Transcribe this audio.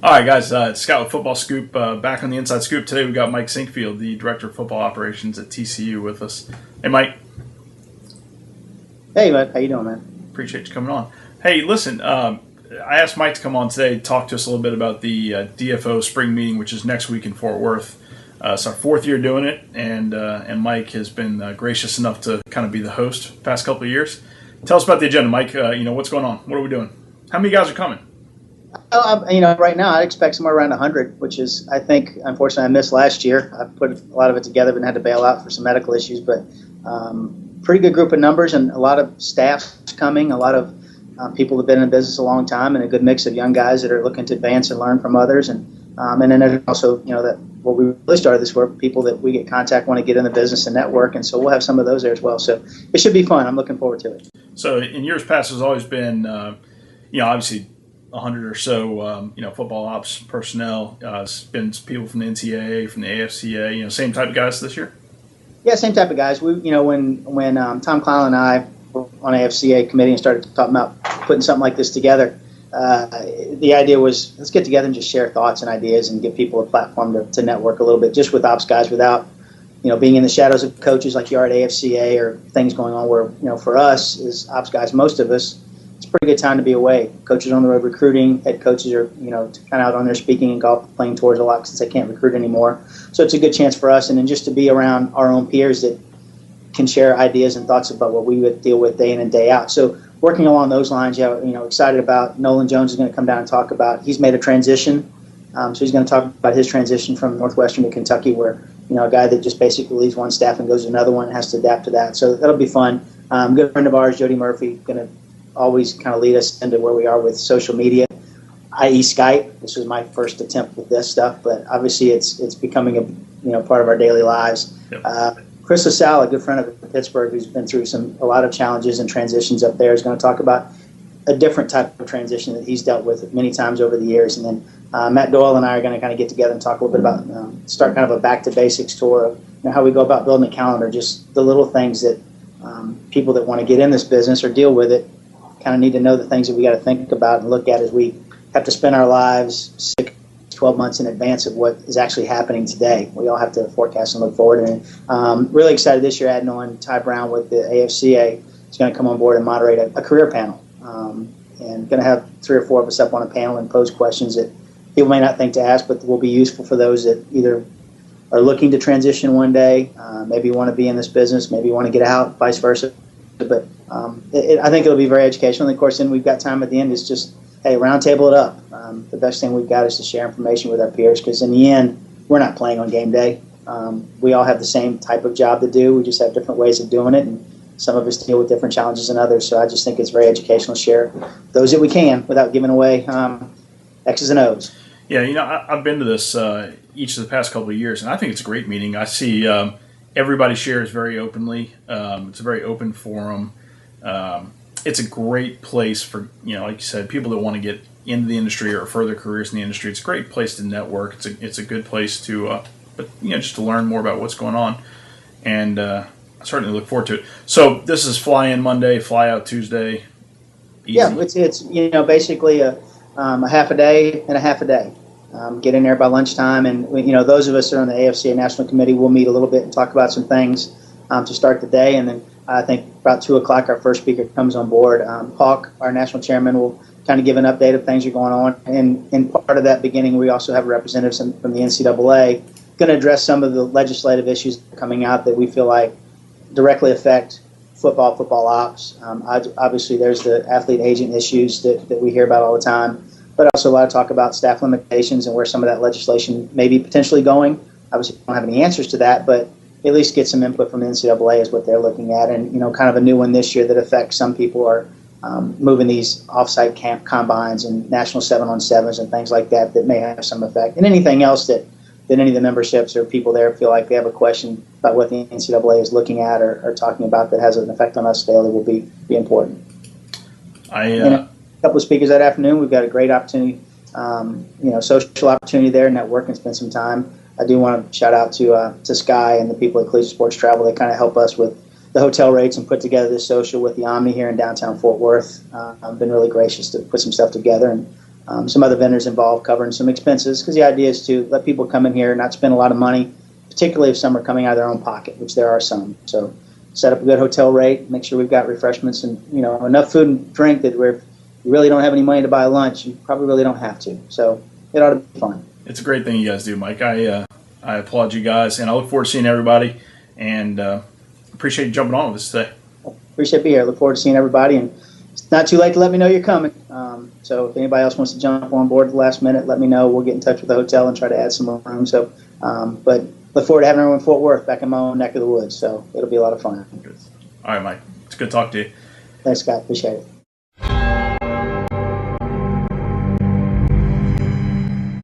All right, guys, it's Scott with Football Scoop. Back on the Inside Scoop today, we got Mike Sinquefield, the Director of Football Operations at TCU, with us. Hey, Mike. Hey, bud. How you doing, man? Appreciate you coming on. Hey, listen, I asked Mike to come on today to talk to us a little bit about the DFO Spring Meeting, which is next week in Fort Worth. It's our fourth year doing it, and Mike has been gracious enough to kind of be the host the past couple of years. Tell us about the agenda, Mike. What's going on? What are we doing? How many guys are coming? Right now I expect somewhere around 100, which is, I think, unfortunately, I missed last year. I put a lot of it together, but had to bail out for some medical issues. But pretty good group of numbers, and a lot of staff coming, a lot of people that have been in business a long time, and a good mix of young guys that are looking to advance and learn from others. And then there's also, that what we really started this work, people that we get contact want to get in the business and network, and so we'll have some of those there as well. So it should be fun. I'm looking forward to it. So in years past, there's always been, obviously 100 or so, football ops personnel. It's been people from the NCAA, from the AFCA, same type of guys this year? Yeah, same type of guys. We, when Tom Clown and I were on AFCA committee and started talking about putting something like this together, the idea was, let's get together and just share thoughts and ideas and give people a platform to network a little bit just with ops guys without, being in the shadows of coaches like you are at AFCA or things going on where, for us as ops guys, most of us, it's a pretty good time to be away. Coaches on the road recruiting, head coaches are, kind of out on there speaking and golf playing tours a lot since they can't recruit anymore. So it's a good chance for us, and then just to be around our own peers that can share ideas and thoughts about what we would deal with day in and day out. So working along those lines, excited about Nolan Jones is going to come down and talk about, he's made a transition. So he's going to talk about his transition from Northwestern to Kentucky where, a guy that just basically leaves one staff and goes to another one and has to adapt to that. So that'll be fun. Good friend of ours, Jody Murphy, going to always kind of lead us into where we are with social media, i.e. Skype. This was my first attempt with this stuff, but obviously it's becoming a part of our daily lives. Yep. Chris LaSalle, a good friend of Pittsburgh, who's been through a lot of challenges and transitions up there, is going to talk about a different type of transition that he's dealt with many times over the years. And then Matt Doyle and I are going to kind of get together and talk a little bit about start kind of a back to basics tour of how we go about building a calendar, just the little things that people that want to get in this business or deal with it kind of need to know the things that we got to think about and look at as we have to spend our lives 6-12 months in advance of what is actually happening today. We all have to forecast and look forward. And really excited this year, adding on Ty Brown with the AFCA. He's going to come on board and moderate a career panel. And going to have 3 or 4 of us up on a panel and pose questions that people may not think to ask, but will be useful for those that either are looking to transition one day, maybe want to be in this business, maybe want to get out, vice versa. But I think it'll be very educational. And of course, then we've got time at the end is just, hey, round table it up. The best thing we've got is to share information with our peers because in the end, we're not playing on game day. We all have the same type of job to do. We just have different ways of doing it. And some of us deal with different challenges than others. So I just think it's very educational to share those that we can without giving away X's and O's. Yeah, I've been to this each of the past couple of years, and I think it's a great meeting. I see everybody shares very openly. It's a very open forum. It's a great place for, like you said, people that want to get into the industry or further careers in the industry. It's a great place to network. It's a good place to, just to learn more about what's going on. And I certainly look forward to it. So this is fly in Monday, fly out Tuesday. Easy. Yeah, it's basically a half a day and a half a day. Get in there by lunchtime, and those of us that are on the AFCA National Committee will meet a little bit and talk about some things to start the day. And then I think about 2 o'clock our first speaker comes on board. Hawk, our national chairman, will kind of give an update of things that are going on. And in part of that beginning, we also have representatives from the NCAA going to address some of the legislative issues coming out that we feel like directly affect football ops. Obviously, there's the athlete agent issues that we hear about all the time, but also a lot of talk about staff limitations and where some of that legislation may be potentially going. Obviously, we don't have any answers to that, but at least get some input from the NCAA is what they're looking at. And, kind of a new one this year that affects some people are moving these off-site camp combines and national 7-on-7s and things like that may have some effect. And anything else that any of the memberships or people there feel like they have a question about what the NCAA is looking at or talking about that has an effect on us daily will be important. And a couple of speakers that afternoon. We've got a great opportunity, social opportunity there, network and spend some time. I do want to shout out to Sky and the people at Collegiate Sports Travel. They kind of help us with the hotel rates and put together this social with the Omni here in downtown Fort Worth. I've been really gracious to put some stuff together, and some other vendors involved covering some expenses, because the idea is to let people come in here and not spend a lot of money, particularly if some are coming out of their own pocket, which there are some. So set up a good hotel rate, make sure we've got refreshments and enough food and drink that where if you really don't have any money to buy lunch, you probably really don't have to. So it ought to be fun. It's a great thing you guys do, Mike. I applaud you guys, and I look forward to seeing everybody, and appreciate you jumping on with us today. Appreciate being here. Look forward to seeing everybody, and it's not too late to let me know you're coming. So if anybody else wants to jump on board at the last minute, let me know. We'll get in touch with the hotel and try to add some more room. So, but look forward to having everyone in Fort Worth, back in my own neck of the woods. So it'll be a lot of fun. All right, Mike. It's good to talk to you. Thanks, Scott. Appreciate it.